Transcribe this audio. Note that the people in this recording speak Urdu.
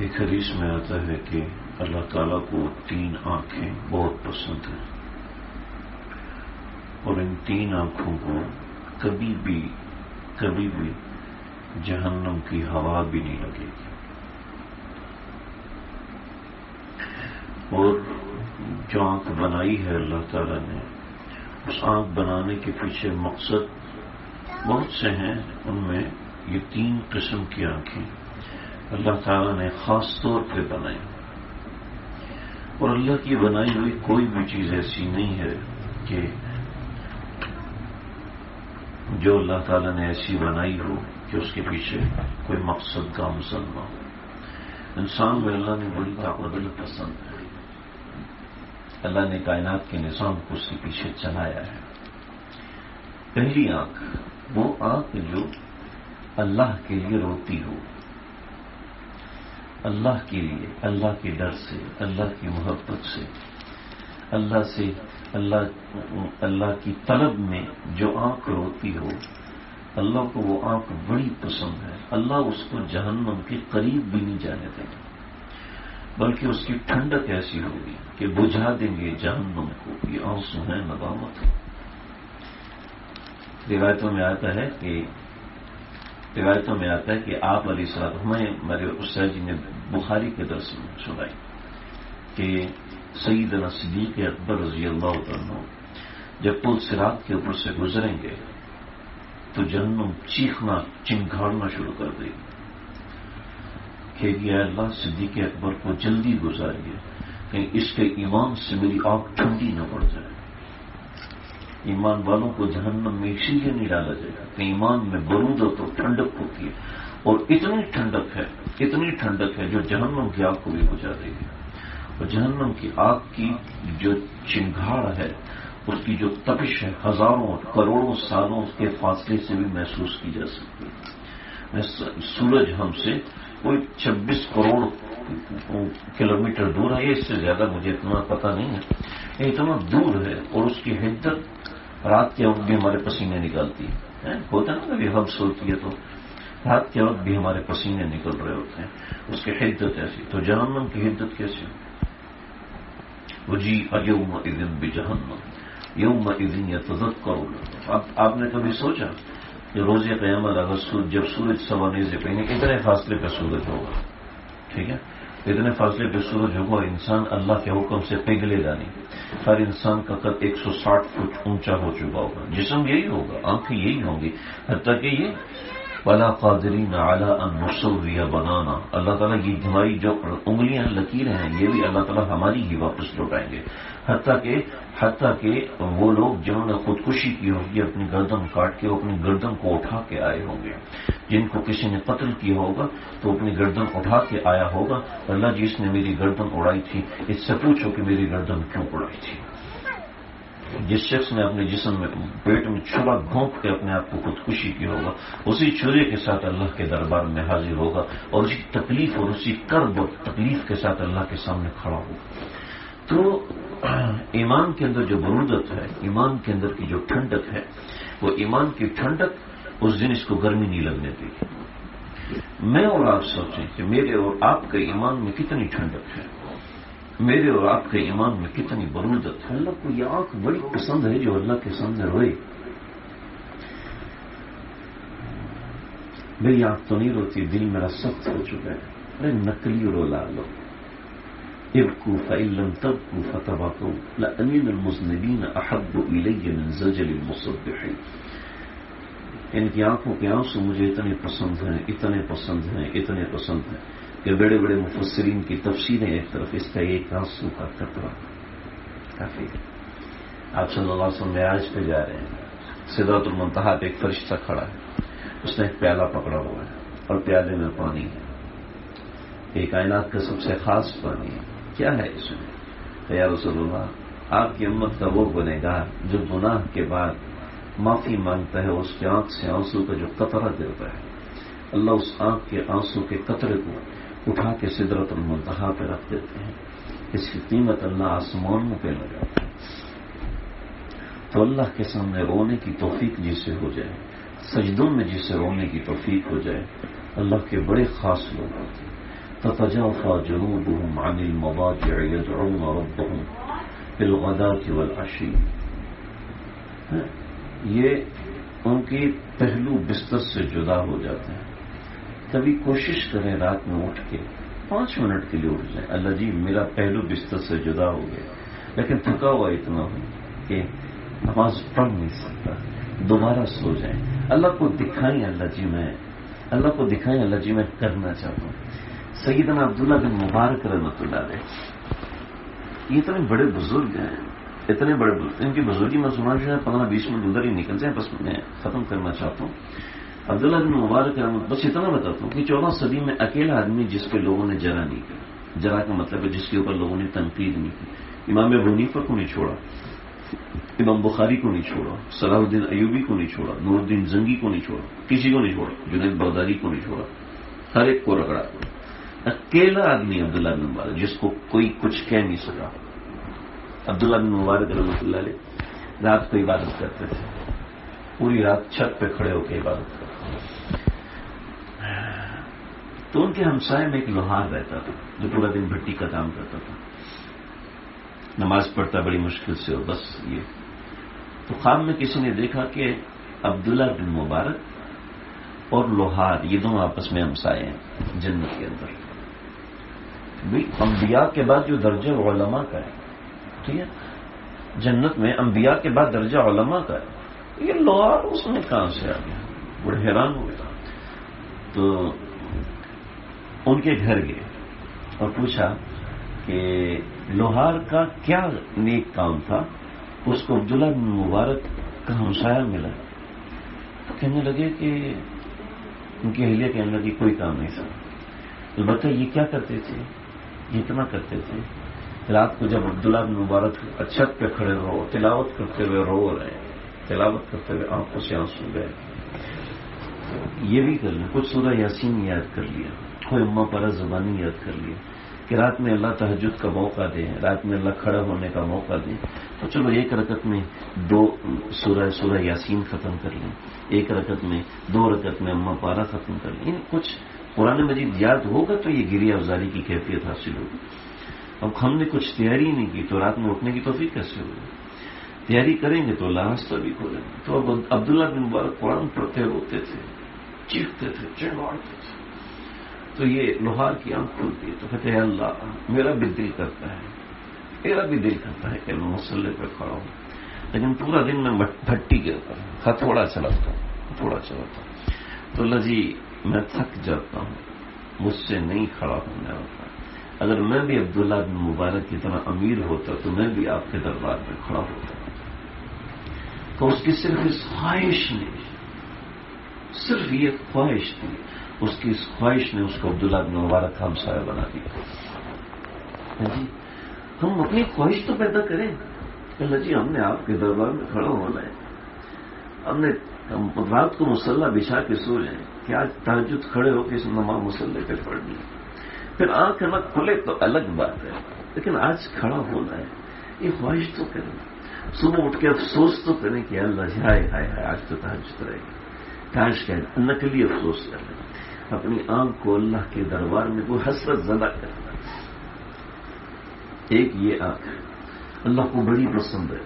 ایک حدیث میں آتا ہے کہ اللہ تعالیٰ کو 3 آنکھیں بہت پسند ہیں اور ان 3 آنکھوں کو کبھی بھی جہنم کی ہوا بھی نہیں لگے گی. اور جو آنکھ بنائی ہے اللہ تعالیٰ نے، اس آنکھ بنانے کے پیچھے مقصد بہت سے ہیں. ان میں یہ 3 قسم کی آنکھیں اللہ تعالیٰ نے خاص طور پہ بنائی. اور اللہ کی بنائی ہوئی کوئی بھی چیز ایسی نہیں ہے کہ جو اللہ تعالیٰ نے ایسی بنائی ہو کہ اس کے پیچھے کوئی مقصد کا نہ ہو. انسان میں اللہ نے بڑی طاقت پسند ہے. اللہ نے کائنات کے نظام کو اس کے پیچھے چلایا ہے. پہلی آنکھ وہ آنکھ جو اللہ کے لیے روتی ہو، اللہ کے لیے، اللہ کے ڈر سے، اللہ کی محبت سے، اللہ کی طلب میں جو آنکھ روتی ہو، اللہ کو وہ آنکھ بڑی پسند ہے. اللہ اس کو جہنم کے قریب بھی نہیں جانے دیں گے، بلکہ اس کی ٹھنڈک ایسی ہوگی کہ بجھا دیں گے جہنم کو. یہ آنسو ہے ندامت. روایتوں میں آتا ہے کہ آپ علیہ السلام، میرے استاد جی نے بخاری کے درس میں سنائی کہ سیدنا صدیق اکبر رضی اللہ عنہ جب پل صراط کے اوپر سے گزریں گے تو جہنم چیخنا چنگھاڑنا شروع کر دے گی کہ یا اللہ صدیق اکبر کو جلدی گزاریے کہیں اس کے ایمان سے میری آنکھ ٹھنڈی نہ پڑ جائے. ایمان والوں کو جہنم میں اسی لیے نہیں ڈالا جائے گا کہ ایمان میں برودت اور ٹھنڈک ہوتی ہے. اور اتنی ٹھنڈک ہے جو جہنم کی آگ کو بھی بجھا دے گی. اور جہنم کی آگ کی جو چنگھاڑ ہے، اس کی جو تپش ہے، ہزاروں کروڑوں سالوں کے فاصلے سے بھی محسوس کی جا سکتی ہے. سورج ہم سے کوئی 26 کروڑ کلومیٹر دور ہے. اس سے زیادہ مجھے اتنا پتہ نہیں ہے. یہ اتنا دور ہے اور اس کی حدت رات کے وقت بھی ہمارے پسینے نکالتی ہے. ہوتا ہے نا کبھی حبس ہوتی ہے تو رات کے وقت بھی ہمارے پسینے نکل رہے ہوتے ہیں. اس کی حدت ایسی. تو جہنم کی حدت کیسی ہو؟ وجیء یومئذ بجہنم یومئذ یتذکر. آپ نے کبھی سوچا کہ روز قیامت اگر جب سورج سوانے سے پہلے اتنے فاصلے پہ سورج ہوگا، ٹھیک ہے، اتنے فاصلے پہ سورج ہوگا، انسان اللہ کے حکم سے پگھلے گا نہیں. ہر انسان کا قد 160 فٹ اونچا ہو چکا ہوگا، جسم یہی ہوگا، آنکھیں یہی ہوں گی، حتیٰ کہ یہ وَلَا قَادِرِينَ عَلَىٰ أَن نُّصَوِّيَ بَنَانًا. اللہ تعالیٰ کی ہماری جو انگلیاں لکیریں ہیں یہ بھی اللہ تعالیٰ ہماری ہی واپس لوٹائیں گے. حتیٰ کہ وہ لوگ جنہوں نے خودکشی کی ہوگی اپنی گردن کاٹ کے اپنی گردن کو اٹھا کے آئے ہوں گے. جن کو کسی نے قتل کیا ہوگا تو اپنی گردن اٹھا کے آیا ہوگا. اللہ جی اس نے میری گردن اڑائی تھی، اس سے پوچھو کہ میری گردن کیوں اڑائی تھی. جس شخص نے اپنے جسم میں پیٹ میں چھلا گھونپ کے اپنے آپ کو خودکشی کی ہوگا، اسی چھرے کے ساتھ اللہ کے دربار میں حاضر ہوگا اور اسی تکلیف اور اسی کرب اور تکلیف کے ساتھ اللہ کے سامنے کھڑا ہوگا. تو ایمان کے اندر جو برودت ہے، ایمان کے اندر کی جو ٹھنڈک ہے، وہ ایمان کی ٹھنڈک اس دن اس کو گرمی نہیں لگنے دے گی. میں اور آپ سوچیں کہ میرے اور آپ کے ایمان میں کتنی ٹھنڈک ہے، میرے اور آپ کے ایمان میں کتنی برودت ہے. اللہ کو یہ آنکھ بڑی پسند ہے جو اللہ کے سامنے روئے. میری آنکھ تو نہیں روتی، دل میرا سخت ہو چکا ہے. ارے نکلی رولا لو، ابکوا فإن لم تبکوا فتبکوا لأنین المذنبین احب الی من زجل المصبحین. ان کی آنکھوں کے آنسو مجھے اتنے پسند ہیں کہ بڑے بڑے مفسرین کی تفسیریں ایک طرف، اس کا ایک آنسو کا قطرہ کافی. آپ صلی اللہ علیہ وسلم معراج پہ جا رہے ہیں، سدرۃ المنتہا پہ ایک فرشتہ کھڑا ہے، اس نے ایک پیالہ پکڑا ہوا ہے اور پیالے میں پانی ہے. یہ کائنات کا سب سے خاص پانی ہے. کیا ہے اس میں؟ یا رسول اللہ، آپ کی امت کا وہ بنے گا جو گناہ کے بعد معافی مانگتا ہے، اس کی آنکھ سے آنسو کا جو قطرہ گرتا ہے، اللہ اس آنکھ کے آنسو کے قطرے کو اٹھا کے سدرۃ المنتہا پہ رکھ دیتے ہیں. اس کی قیمت اللہ آسمانوں پہ لگاتا ہے. تو اللہ کے سامنے رونے کی توفیق جسے ہو جائے، سجدوں میں جسے رونے کی توفیق ہو جائے، اللہ کے بڑے خاص لوگ ہوتے ہیں. تتجافى جنوبهم عن المضاجع يدعون ربهم بالغداة والعشي. یہ ان کے پہلو بستر سے جدا ہو جاتے ہیں. کبھی کوشش کریں رات میں اٹھ کے 5 منٹ کے لیے اٹھ جائیں. اللہ جی میرا پہلو بستر سے جدا ہو گیا، لیکن تھکا ہوا اتنا ہوں کہ نماز پڑھ نہیں سکتا، دوبارہ سو جائیں. اللہ کو دکھائیں اللہ جی میں کرنا چاہتا ہوں. سیدنا عبداللہ بن مبارک رحمۃ اللہ علیہ، یہ اتنے بڑے بزرگ ہیں، اتنے بڑے بزرگ. ان کی بزرگی میں سنا جو ہے 15-20 منٹ ادھر ہی نکل جائیں، بس میں ختم کرنا چاہتا ہوں. عبداللہ بن مبارک رحمۃ، بس اتنا بتاتا ہوں کہ 14 صدی میں اکیلا آدمی جس پہ لوگوں نے جرا نہیں کی. جرا کا مطلب ہے جس کے اوپر لوگوں نے تنقید نہیں کی. امام ابو حنیفہ کو نہیں چھوڑا، امام بخاری کو نہیں چھوڑا، صلاح الدین ایوبی کو نہیں چھوڑا، نور الدین زنگی کو نہیں چھوڑا، کسی کو نہیں چھوڑا، جنید بغدادی کو نہیں چھوڑا، ہر ایک کو رگڑا. اکیلا آدمی عبداللہ بن مبارک جس کو کوئی کچھ کہہ نہیں سکا. عبداللہ بن مبارک رحمۃ اللہ علیہ رات کو عبادت کرتے تھے، پوری رات چھت پہ کھڑے ہو کے عبادت کرتے. تو ان کے ہمسائے میں ایک لوہار رہتا تھا جو پورا دن بھٹی کا کام کرتا تھا، نماز پڑھتا بڑی مشکل سے ہو بس یہ. تو خواب میں کسی نے دیکھا کہ عبداللہ بن مبارک اور لوہار یہ دونوں آپس میں ہمسائے ہیں جنت کے اندر. انبیاء کے بعد جو درجہ علماء کا ہے، ٹھیک ہے، جنت میں انبیاء کے بعد درجہ علماء کا ہے، یہ لوہار اس میں کہاں سے آ گیا؟ بڑے حیران ہوئے. تو ان کے گھر گئے اور پوچھا کہ لوہار کا کیا نیک کام تھا اس کو عبداللہ بن مبارک کا ہمسایہ ملا. تو کہنے لگے کہ ان کی اہلیہ کہنے لگی کوئی کام نہیں تھا. البتہ یہ کیا کرتے تھے، یہ اتنا کرتے تھے رات کو جب عبداللہ بن مبارک چھت پہ کھڑے رہو تلاوت کرتے ہوئے رو رہے، تلاوت کرتے ہوئے آنکھوں سے آنسو گئے، یہ بھی کر لیں. کچھ سورہ یاسین یاد کر لیا، کوئی اما پارا زبانی یاد کر لیا کہ رات میں اللہ تہجد کا موقع دے، رات میں اللہ کھڑا ہونے کا موقع دے. تو چلو ایک رکعت میں 2 سورہ یاسین ختم کر لیں، ایک رکعت میں 2 رکعت میں اما پارا ختم کر لیں. کچھ قرآن مجید یاد ہوگا تو یہ گریہ افزاری کی کیفیت حاصل ہوگی. اب ہم نے کچھ تیاری نہیں کی تو رات میں اٹھنے کی توفیق کیسے ہوگی؟ تیاری کریں گے تو اللہ راستہ بھی کھولیں گے. تو اب عبداللہ بن مبارک قرآن پڑھتے روتے تھے، چیختے تھے، چڑھاڑتے تھے. تو یہ لوہار کی آنکھ کھلتی ہے تو کہتے ہیں اللہ میرا بھی دل کرتا ہے کہ میں مسلح پہ کھڑا ہوں، لیکن پورا دن میں بھٹی کے اوپر ہتھوڑا چلاتا ہوں. تو اللہ جی میں تھک جاتا ہوں، مجھ سے نہیں کھڑا ہونے ہوتا. اگر میں بھی عبداللہ بن مبارک کی طرح امیر ہوتا تو میں بھی آپ کے دربار میں کھڑا ہوتا. تو اس کی صرف اس خواہش نے، صرف یہ خواہش تھی، اس کی اس خواہش نے اس کو عبداللہ بن مبارک کا ہمسایہ بنا دیا. جی ہم اپنی خواہش تو پیدا کریں کہ اللہ جی ہم نے آپ کے دربار میں کھڑا ہونا ہے، ہم نے رات کو مصلی بچھا کے سو جائیں کہ آج تہجد کھڑے ہو کے اس نماز مصلی پہ پڑھنی ہے. پھر آنکھ نہ کھلے تو الگ بات ہے، لیکن آج کھڑا ہونا ہے، یہ خواہش تو کریں. صبح اٹھ کے افسوس تو کریں کہ اللہ جی ہائے ہائے ہائے آج تو تہجد رہے گی، کاش کہ نقلی افسوس کر لیں. اپنی آنکھ کو اللہ کے دربار میں کوئی حسرت زدہ کرنا. ایک یہ آنکھ اللہ کو بڑی پسند ہے.